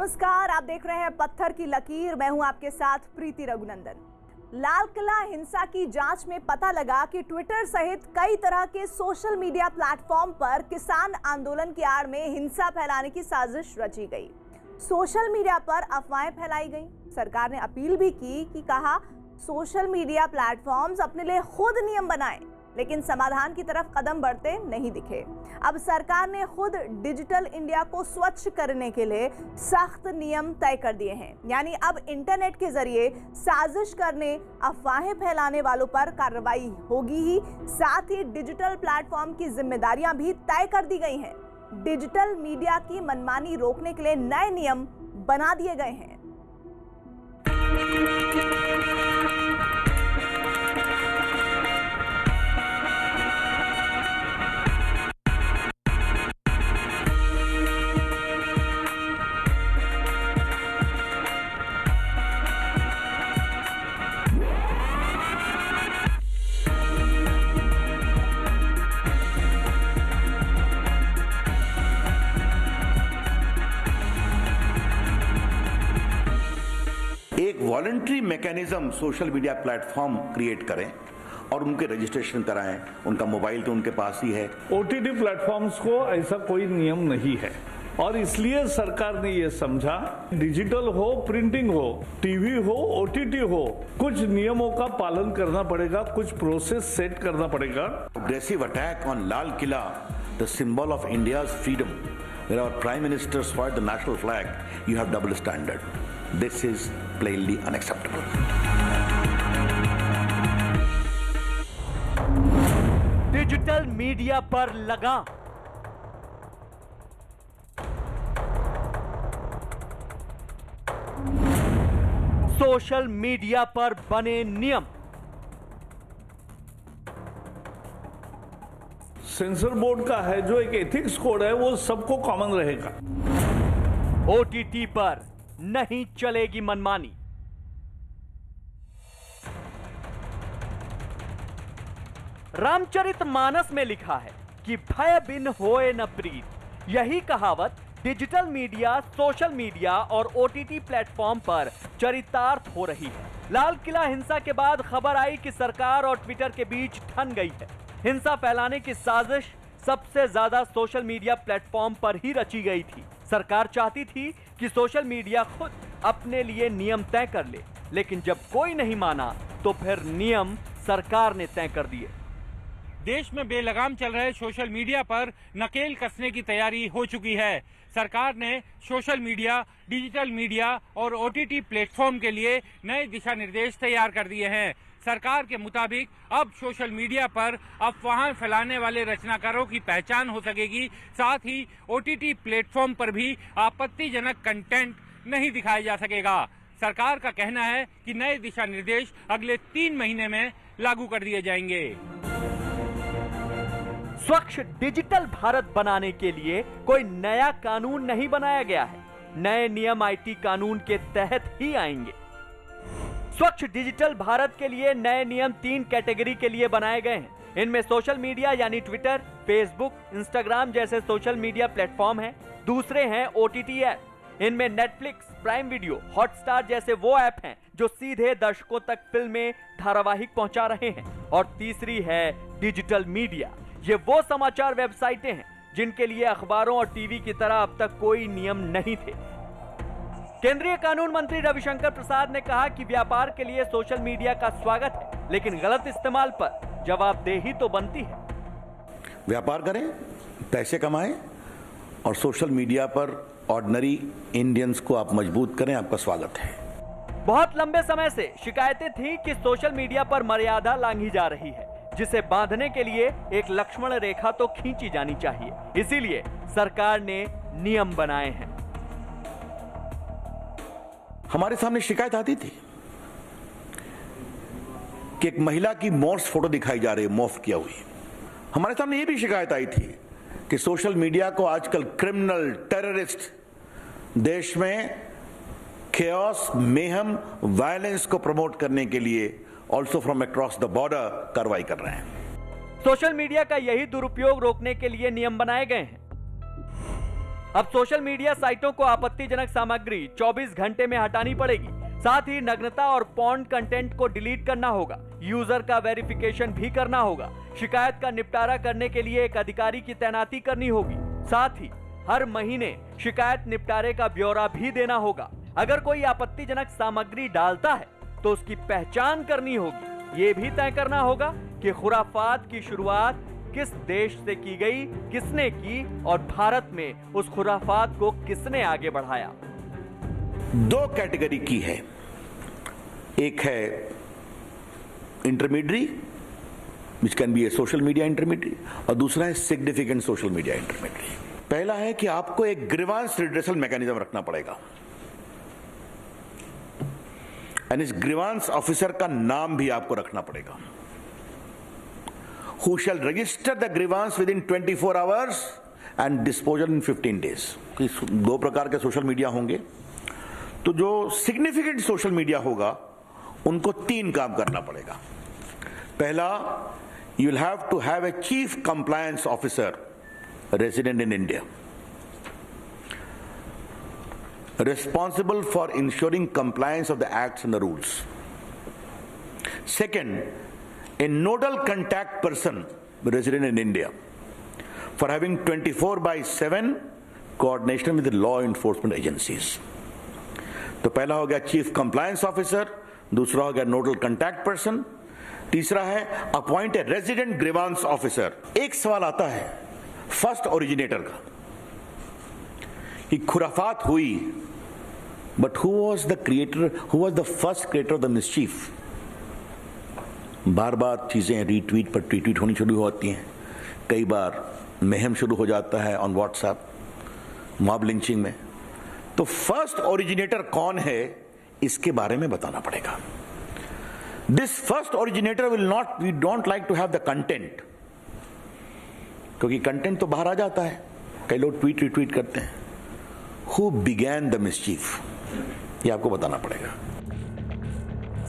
नमस्कार, आप देख रहे हैं पत्थर की लकीर। मैं हूं आपके साथ प्रीति रघुनंदन। लाल किला हिंसा की जांच में पता लगा कि ट्विटर सहित कई तरह के सोशल मीडिया प्लेटफॉर्म पर किसान आंदोलन की आड़ में हिंसा फैलाने की साजिश रची गई। सोशल मीडिया पर अफवाहें फैलाई गई। सरकार ने अपील भी की कि कहा सोशल मीडिया प्लेटफॉर्म्स अपने लिए खुद नियम बनाएं, लेकिन समाधान की तरफ कदम बढ़ते नहीं दिखे। अब सरकार ने खुद डिजिटल इंडिया को स्वच्छ करने के लिए सख्त नियम तय कर दिए हैं। यानी अब इंटरनेट के जरिए साजिश करने, अफवाहें फैलाने वालों पर कार्रवाई होगी ही, साथ ही डिजिटल प्लेटफॉर्म की जिम्मेदारियां भी तय कर दी गई हैं। डिजिटल मीडिया की मनमानी रोकने के लिए नए नियम बना दिए गए हैं। एक voluntary mechanism social media platform create करें और उनके रजिस्ट्रेशन कराएं। उनका मोबाइल तो उनके पास ही है। ओटीटी प्लेटफॉर्म्स को ऐसा कोई नियम नहीं है और इसलिए सरकार ने ये समझा, डिजिटल हो, प्रिंटिंग हो, टीवी हो, ओटीटी हो, कुछ नियमों का पालन करना पड़ेगा, कुछ प्रोसेस सेट करना पड़ेगा। Aggressive attack on Lal Killa, the symbol of India's freedom, where our prime minister spoiled the national flag, you have double standard. This is plainly unacceptable. Digital media पर लगा सोशल मीडिया पर बने नियम। Sensor board का है जो एक ethics code है, वो सबको कॉमन रहेगा। ओटीटी पर नहीं चलेगी मनमानी। रामचरितमानस में लिखा है कि भय बिन होए न प्रीत। यही कहावत डिजिटल मीडिया, सोशल मीडिया और ओटीटी प्लेटफॉर्म पर चरितार्थ हो रही है। लाल किला हिंसा के बाद खबर आई कि सरकार और ट्विटर के बीच ठन गई है। हिंसा फैलाने की साजिश सबसे ज्यादा सोशल मीडिया प्लेटफॉर्म पर ही रची गई थी। सरकार चाहती थी कि सोशल मीडिया खुद अपने लिए नियम तय कर ले, लेकिन जब कोई नहीं माना तो फिर नियम सरकार ने तय कर दिए। देश में बेलगाम चल रहे सोशल मीडिया पर नकेल कसने की तैयारी हो चुकी है। सरकार ने सोशल मीडिया, डिजिटल मीडिया और ओटीटी प्लेटफॉर्म के लिए नए दिशा निर्देश तैयार कर दिए हैं। सरकार के मुताबिक अब सोशल मीडिया पर अफवाहें फैलाने वाले रचनाकारों की पहचान हो सकेगी। साथ ही ओटीटी प्लेटफॉर्म पर भी आपत्तिजनक कंटेंट नहीं दिखाया जा सकेगा। सरकार का कहना है कि नए दिशा निर्देश अगले 3 महीने में लागू कर दिए जाएंगे। स्वच्छ डिजिटल भारत बनाने के लिए कोई नया कानून नहीं बनाया गया है। नए नियम आईटी कानून के तहत ही आएंगे। स्वच्छ डिजिटल भारत के लिए नए नियम 3 कैटेगरी के लिए बनाए गए हैं। इनमें सोशल मीडिया यानी ट्विटर, फेसबुक, इंस्टाग्राम जैसे सोशल मीडिया प्लेटफॉर्म हैं। दूसरे हैं ओटीटी ऐप। इनमें नेटफ्लिक्स, प्राइम वीडियो, हॉटस्टार जैसे वो ऐप हैं जो सीधे दर्शकों तक फिल्में, धारावाहिक पहुंचा रहे हैं। और तीसरी है डिजिटल मीडिया। ये वो समाचार वेबसाइटें हैं जिनके लिए अखबारों और टीवी की तरह अब तक कोई नियम नहीं थे। केंद्रीय कानून मंत्री रविशंकर प्रसाद ने कहा कि व्यापार के लिए सोशल मीडिया का स्वागत है, लेकिन गलत इस्तेमाल पर जवाबदेही तो बनती है। व्यापार करें, पैसे कमाएं और सोशल मीडिया पर ऑर्डिनरी इंडियंस को आप मजबूत करें। आपका स्वागत है। बहुत लंबे समय से शिकायतें थी कि सोशल मीडिया पर मर्यादा लांघी जा रही है, जिसे बांधने के लिए एक लक्ष्मण रेखा तो खींची जानी चाहिए। इसीलिए सरकार ने नियम बनाए हैं। हमारे सामने शिकायत आती थी कि एक महिला की मॉर्स फोटो दिखाई जा रही है, मॉर्फ किया हुई। हमारे सामने ये भी शिकायत आई थी कि सोशल मीडिया को आजकल क्रिमिनल, टेररिस्ट देश में केओस, मेहम, वायलेंस को प्रमोट करने के लिए also from across the border कार्रवाई कर रहे हैं। सोशल मीडिया का यही दुरुपयोग रोकने के लिए नियम बनाए गए हैं। अब सोशल मीडिया साइटों को आपत्तिजनक सामग्री 24 घंटे में हटानी पड़ेगी। साथ ही नग्नता और पॉर्न कंटेंट को डिलीट करना होगा। यूजर का वेरिफिकेशन भी करना होगा। शिकायत का निपटारा करने के लिए एक अधिकारी की तैनाती करनी होगी। साथ ही हर महीने शिकायत निपटारे का ब्यौरा भी देना होगा। अगर कोई आपत्तिजनक सामग्री डालता है तो उसकी पहचान करनी होगी। ये भी तय करना होगा कि खुराफात की शुरुआत किस देश से की गई, किसने की और भारत में उस खुराफात को किसने आगे बढ़ाया। 2 कैटेगरी की है, एक है intermediary which can be A social media intermediary, और दूसरा है सिग्निफिकेंट सोशल मीडिया इंटरमीडियरी। पहला है कि आपको एक ग्रीवांस रिड्रेसल मैकेनिज्म रखना पड़ेगा, और इस ग्रीवांस ऑफिसर का नाम भी आपको रखना पड़ेगा, who shall register the grievance within 24 hours and disposal in 15 days। 2 प्रकार के सोशल मीडिया होंगे, तो जो सिग्निफिकेंट सोशल मीडिया होगा उनको 3 काम करना पड़ेगा। पहला, you will have to have a chief compliance officer resident in India, responsible for ensuring compliance of the acts and the rules. Second, a nodal contact person resident in India for having 24/7 coordination with the law enforcement agencies। तो पहला हो गया chief compliance officer, दूसरा हो गया nodal contact person, तीसरा है appoint a resident grievance officer. एक सवाल आता है फर्स्ट ओरिजिनेटर का कि खुराफात हुई, but who was the creator, who was the first creator of the mischief. बार बार चीजें रीट्वीट पर ट्वीट होनी शुरू होती हैं, कई बार महम शुरू हो जाता है ऑन व्हाट्सएप, मॉब लिंचिंग में। तो फर्स्ट ओरिजिनेटर कौन है इसके बारे में बताना पड़ेगा। This first originator will not, we don't like to have the content, क्योंकि कंटेंट तो बाहर आ जाता है, कई लोग ट्वीट रिट्वीट करते हैं। हु बिगैन द मिसचीफ, ये आपको बताना पड़ेगा।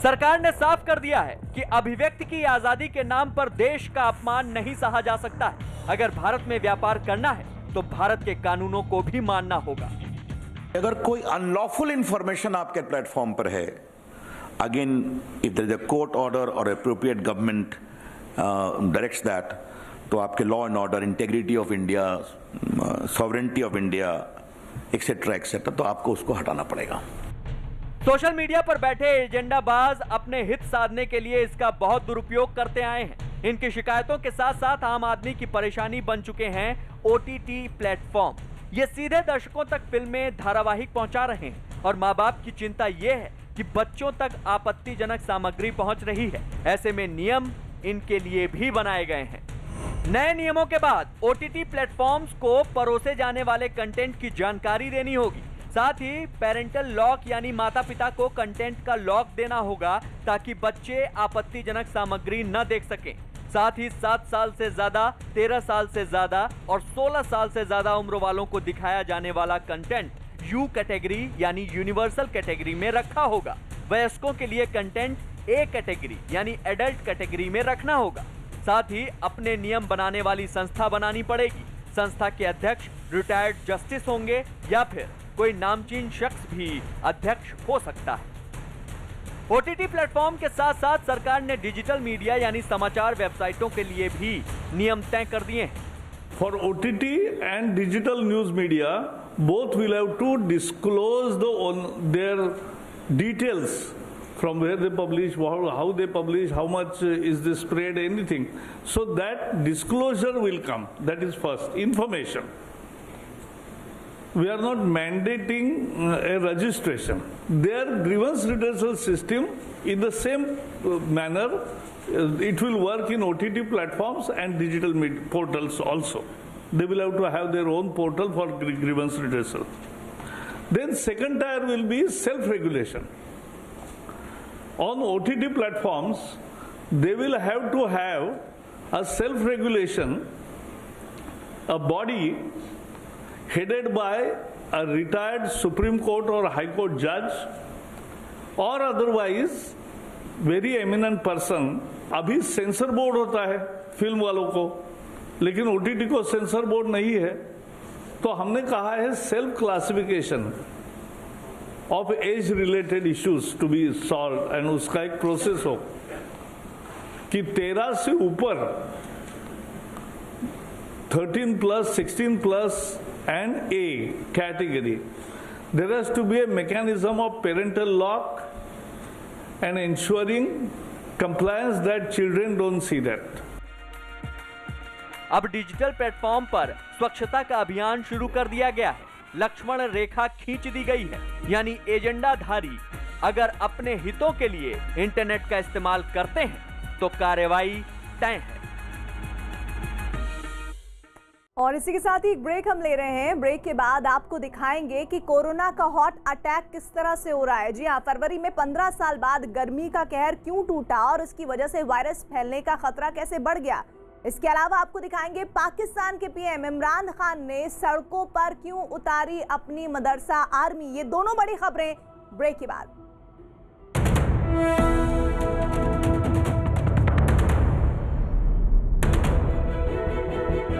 सरकार ने साफ कर दिया है कि अभिव्यक्ति की आजादी के नाम पर देश का अपमान नहीं सहा जा सकता है। अगर भारत में व्यापार करना है तो भारत के कानूनों को भी मानना होगा। अगर कोई अनलॉफुल इंफॉर्मेशन आपके प्लेटफॉर्म पर है, again if there is a court order और एप्रोप्रिएट गवर्नमेंट डायरेक्ट्स दैट, तो आपके law and order, integrity of India, sovereignty of India etcetera etcetera, तो आपको उसको हटाना पड़ेगा। सोशल मीडिया पर बैठे एजेंडाबाज अपने हित साधने के लिए इसका बहुत दुरुपयोग करते आए हैं। इनकी शिकायतों के साथ साथ आम आदमी की परेशानी बन चुके हैं OTT प्लेटफॉर्म। ये सीधे दर्शकों तक फिल्में, धारावाहिक पहुंचा रहे हैं और माँ बाप की चिंता ये है कि बच्चों तक आपत्तिजनक सामग्री पहुंच रही है। ऐसे में नियम इनके लिए भी बनाए गए हैं। नए नियमों के बाद OTT प्लेटफॉर्म्स को परोसे जाने वाले कंटेंट की जानकारी देनी होगी। साथ ही पेरेंटल लॉक यानी माता पिता को कंटेंट का लॉक देना होगा ताकि बच्चे आपत्तिजनक सामग्री न देख सकें। साथ ही 7 साल से ज्यादा, 13 साल से ज्यादा और 16 साल से ज्यादा उम्र वालों को दिखाया जाने वाला कंटेंट यू कैटेगरी यानी यूनिवर्सल कैटेगरी में रखा होगा। वयस्कों के लिए कंटेंट ए कैटेगरी यानी एडल्ट कैटेगरी में रखना होगा। साथ ही अपने नियम बनाने वाली संस्था बनानी पड़ेगी। संस्था के अध्यक्ष रिटायर्ड जस्टिस होंगे या फिर कोई नामचीन शख्स भी अध्यक्ष हो सकता है। OTT प्लेटफॉर्म के साथ साथ सरकार ने डिजिटल मीडिया यानी समाचार वेबसाइटों के लिए भी नियम तय कर दिए हैं। For OTT and digital news media, both will have to disclose their details from where they publish, how they publish, how much is this spread, anything. So that disclosure will come. That is first, information. We are not mandating a registration. Their grievance redressal system, in the same manner, it will work in OTT platforms and digital portals also. They will have to have their own portal for grievance redressal. Then second tier will be self-regulation. On OTT platforms, they will have to have a self-regulation, a body headed by a retired Supreme Court or High Court judge or otherwise very eminent person। अभी sensor board होता है film वालों को, लेकिन OTT को sensor board नहीं है। तो हमने कहा है self classification of age related issues to be solve and उसका एक प्रोसेस हो कि 13 से ऊपर 13 plus 16 plus and a category there has to be a mechanism of parental lock and ensuring compliance that children don't see that. अब digital platform पर स्वच्छता का अभियान शुरू कर दिया गया है। लक्ष्मण रेखा खींच दी गई है, यानी एजेंडाधारी अगर अपने हितों के लिए इंटरनेट का इस्तेमाल करते हैं तो कार्रवाई तय है। और इसी के साथ ही एक ब्रेक हम ले रहे हैं। ब्रेक के बाद आपको दिखाएंगे कि कोरोना का हॉट अटैक किस तरह से हो रहा है। जी हां, फरवरी में 15 साल बाद गर्मी का कहर क्यों टूटा और उसकी वजह से वायरस फैलने का खतरा कैसे बढ़ गया। इसके अलावा आपको दिखाएंगे पाकिस्तान के पीएम इमरान खान ने सड़कों पर क्यों उतारी अपनी मदरसा आर्मी। ये दोनों बड़ी खबरें ब्रेक के बाद।